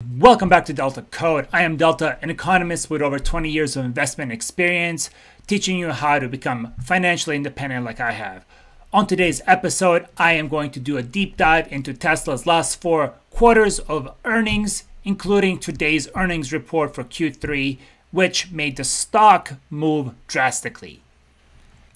Welcome back to Delta Code. I am Delta, an economist with over 20 years of investment experience, teaching you how to become financially independent like I have. On today's episode, I am going to do a deep dive into Tesla's last 4 quarters of earnings, including today's earnings report for Q3, which made the stock move drastically.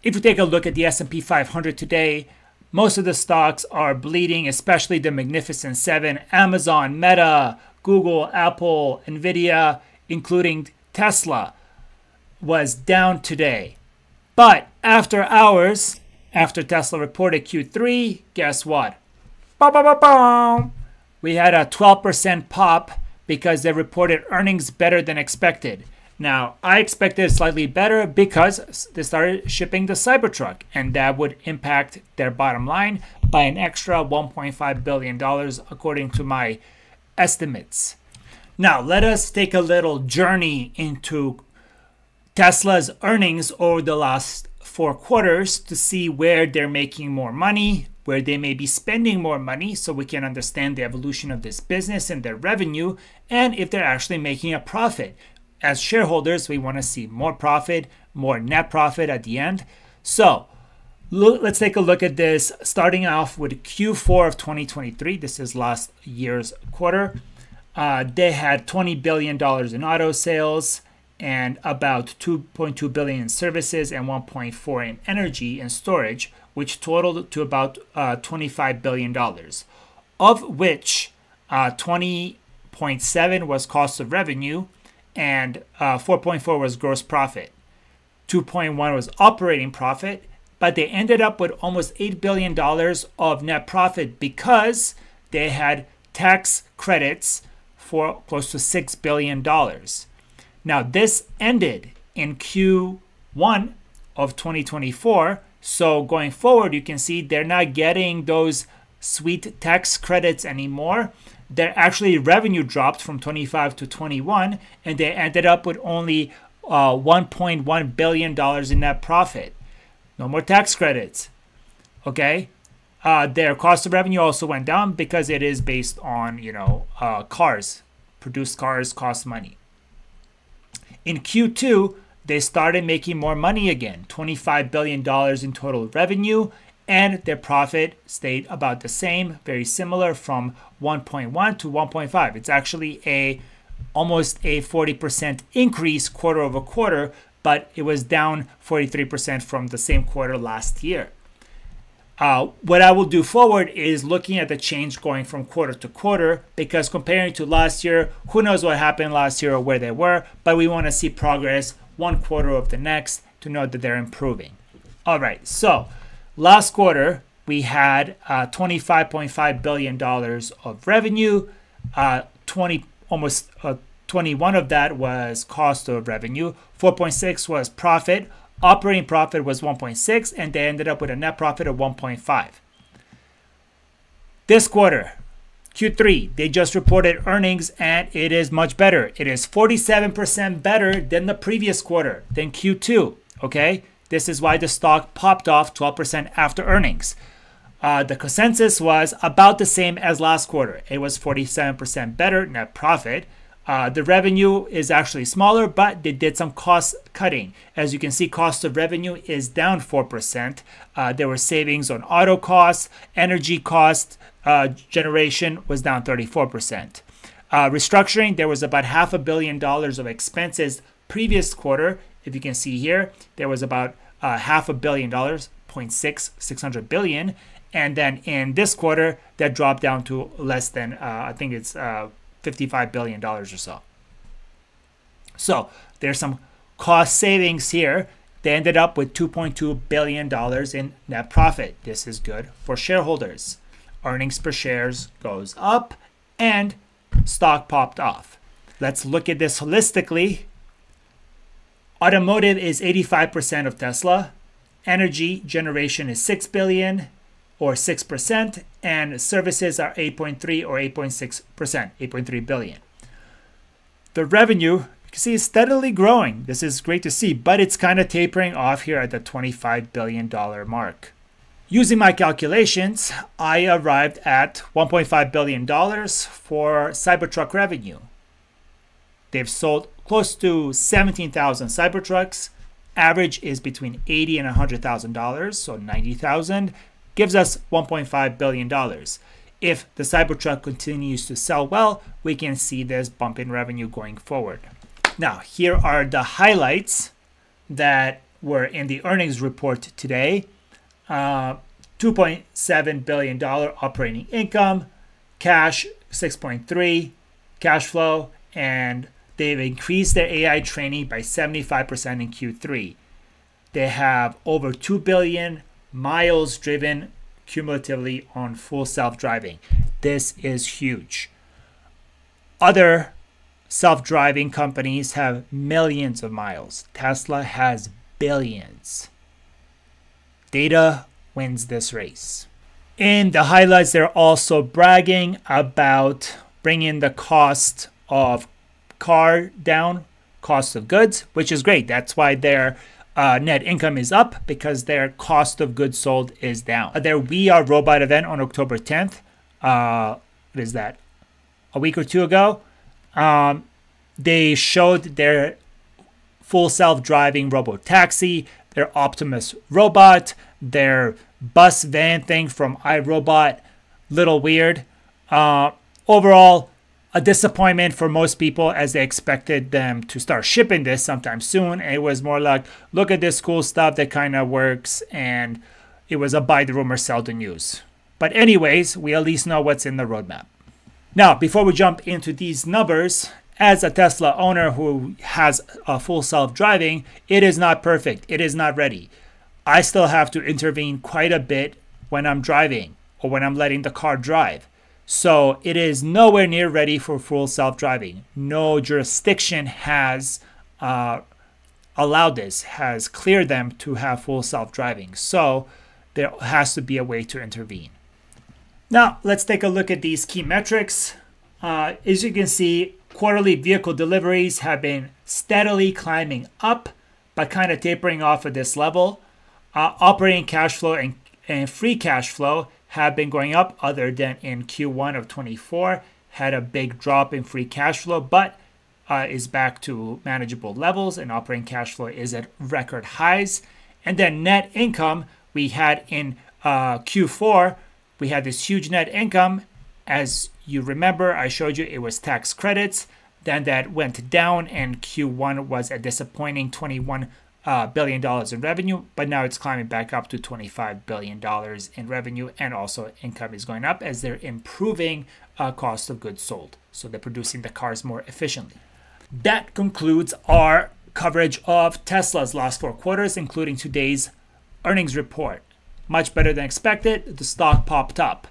If you take a look at the S&P 500 today, most of the stocks are bleeding, especially the Magnificent Seven: Amazon, Meta, Google, Apple, Nvidia, including Tesla, was down today. But after hours, after Tesla reported Q3, guess what? We had a 12% pop because they reported earnings better than expected. Now, I expected slightly better because they started shipping the Cybertruck, and that would impact their bottom line by an extra $1.5 billion, according to my estimates. Now, let us take a little journey into Tesla's earnings over the last 4 quarters to see where they're making more money, where they may be spending more money, so we can understand the evolution of this business and their revenue, and if they're actually making a profit. As shareholders, we want to see more profit, more net profit at the end. So let's take a look at this, starting off with Q4 of 2023. This is last year's quarter. They had $20 billion in auto sales and about $2.2 billion in services and $1.4 in energy and storage, which totaled to about $25 billion, of which 20.7 was cost of revenue and 4.4 was gross profit. 2.1 was operating profit, but they ended up with almost $8 billion of net profit because they had tax credits for close to $6 billion. Now, this ended in Q1 of 2024. So going forward, you can see they're not getting those sweet tax credits anymore. Their actually revenue dropped from 25 to 21, and they ended up with only $1.1 billion in net profit. No more tax credits. Okay. Their cost of revenue also went down because it is based on, cars. Produced cars cost money. In Q2, they started making more money again, $25 billion in total revenue, and their profit stayed about the same, very similar, from 1.1 to 1.5. It's actually almost a 40% increase quarter over quarter, but it was down 43% from the same quarter last year. What I will do forward is looking at the change going from quarter to quarter, because comparing to last year, who knows what happened last year or where they were, but we want to see progress one quarter of the next to know that they're improving. All right, so last quarter, we had $25.5 billion of revenue. Almost 21 of that was cost of revenue. 4.6 was profit. Operating profit was 1.6, and they ended up with a net profit of 1.5. This quarter, Q3, they just reported earnings, and it is much better. It is 47% better than the previous quarter, than Q2, okay? This is why the stock popped off 12% after earnings. The consensus was about the same as last quarter. It was 47% better net profit. The revenue is actually smaller, but they did some cost cutting. As you can see, cost of revenue is down 4%. There were savings on auto costs, energy cost, generation was down 34%. Restructuring, there was about $500 million of expenses previous quarter. If you can see here, there was about $500 million, 600 billion. And then in this quarter, that dropped down to less than, I think it's $55 billion or so. So there's some cost savings here. They ended up with $2.2 billion in net profit. This is good for shareholders. Earnings per shares goes up and stock popped off. Let's look at this holistically. Automotive is 85% of Tesla. Energy generation is $6 billion or 6%, and services are 8.3 or 8.6%, 8.3 billion. The revenue, you can see, is steadily growing. This is great to see, but it's kind of tapering off here at the $25 billion mark. Using my calculations, I arrived at $1.5 billion for Cybertruck revenue. They've sold close to 17,000 Cybertrucks. Average is between $80,000 and $100,000, so 90,000 gives us $1.5 billion. If the Cybertruck continues to sell well, we can see this bump in revenue going forward. Now, here are the highlights that were in the earnings report today. $2.7 billion operating income, cash 6.3, cash flow, and they've increased their AI training by 75% in Q3. They have over 2 billion miles driven cumulatively on full self-driving. This is huge. Other self-driving companies have millions of miles. Tesla has billions. Data wins this race. In the highlights, they're also bragging about bringing the cost of car down, cost of goods, which is great. That's why their net income is up, because their cost of goods sold is down. Their We Are Robot event on October 10th, what is that, a week or two ago, they showed their full self-driving robot taxi, their Optimus robot, their bus van thing from iRobot. Little weird. Overall, a disappointment for most people, as they expected them to start shipping this sometime soon. It was more like, look at this cool stuff that kind of works, and it was a buy the rumor, sell the news. But anyways, we at least know what's in the roadmap. Now, before we jump into these numbers, as a Tesla owner who has a full self-driving, it is not perfect. It is not ready. I still have to intervene quite a bit when I'm driving or when I'm letting the car drive. So it is nowhere near ready for full self-driving. No jurisdiction has allowed this, has cleared them to have full self-driving. So there has to be a way to intervene. Now, let's take a look at these key metrics. As you can see, quarterly vehicle deliveries have been steadily climbing up, but kind of tapering off at this level. Operating cash flow and free cash flow have been going up, other than in Q1 of 24. Had a big drop in free cash flow, but is back to manageable levels, and operating cash flow is at record highs. And then net income, we had in Q4, we had this huge net income. As you remember, I showed you it was tax credits. Then that went down, and Q1 was a disappointing $21 billion in revenue, but now it's climbing back up to $25 billion in revenue, and also income is going up as they're improving cost of goods sold. So they're producing the cars more efficiently. That concludes our coverage of Tesla's last 4 quarters, including today's earnings report. Much better than expected. The stock popped up.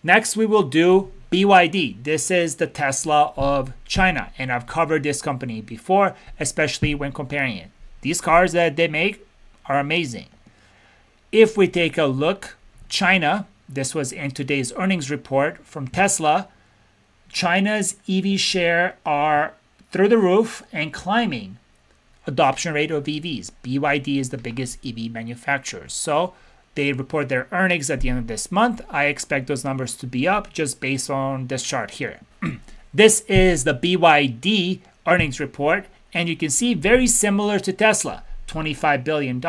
Next, we will do BYD. This is the Tesla of China, and I've covered this company before, especially when comparing it. These cars that they make are amazing. If we take a look, China, this was in today's earnings report from Tesla, China's EV share are through the roof and climbing. Adoption rate of EVs. BYD is the biggest EV manufacturer. So they report their earnings at the end of this month. I expect those numbers to be up just based on this chart here. This is the BYD earnings report, and you can see very similar to Tesla, $25 billion,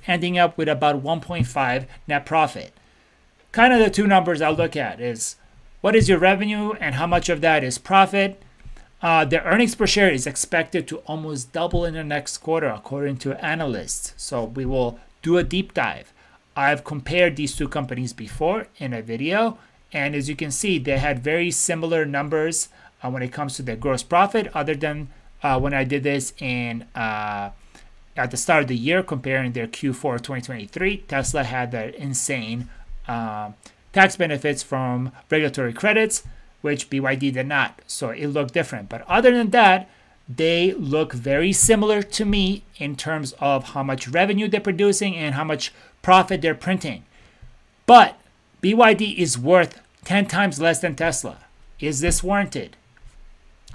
ending up with about 1.5 net profit. Kind of the two numbers I'll look at is what is your revenue and how much of that is profit. Their earnings per share is expected to almost double in the next quarter, according to analysts. So we will do a deep dive. I've compared these two companies before in a video, and as you can see, they had very similar numbers when it comes to their gross profit, other than when I did this in at the start of the year, comparing their Q4 2023. Tesla had the insane tax benefits from regulatory credits, which BYD did not. So it looked different. But other than that, they look very similar to me in terms of how much revenue they're producing and how much profit they're printing. But BYD is worth 10 times less than Tesla. Is this warranted?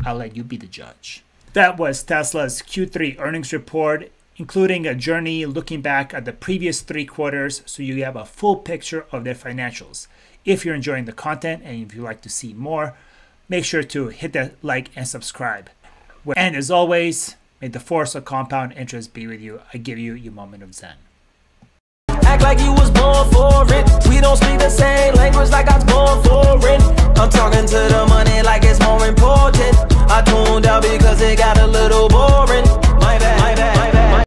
I'll let you be the judge. That was Tesla's Q3 earnings report. including a journey looking back at the previous 3 quarters so you have a full picture of their financials. If you're enjoying the content and if you'd like to see more, make sure to hit that like and subscribe. And as always, may the force of compound interest be with you. I give you your moment of Zen. Act like you was born for it.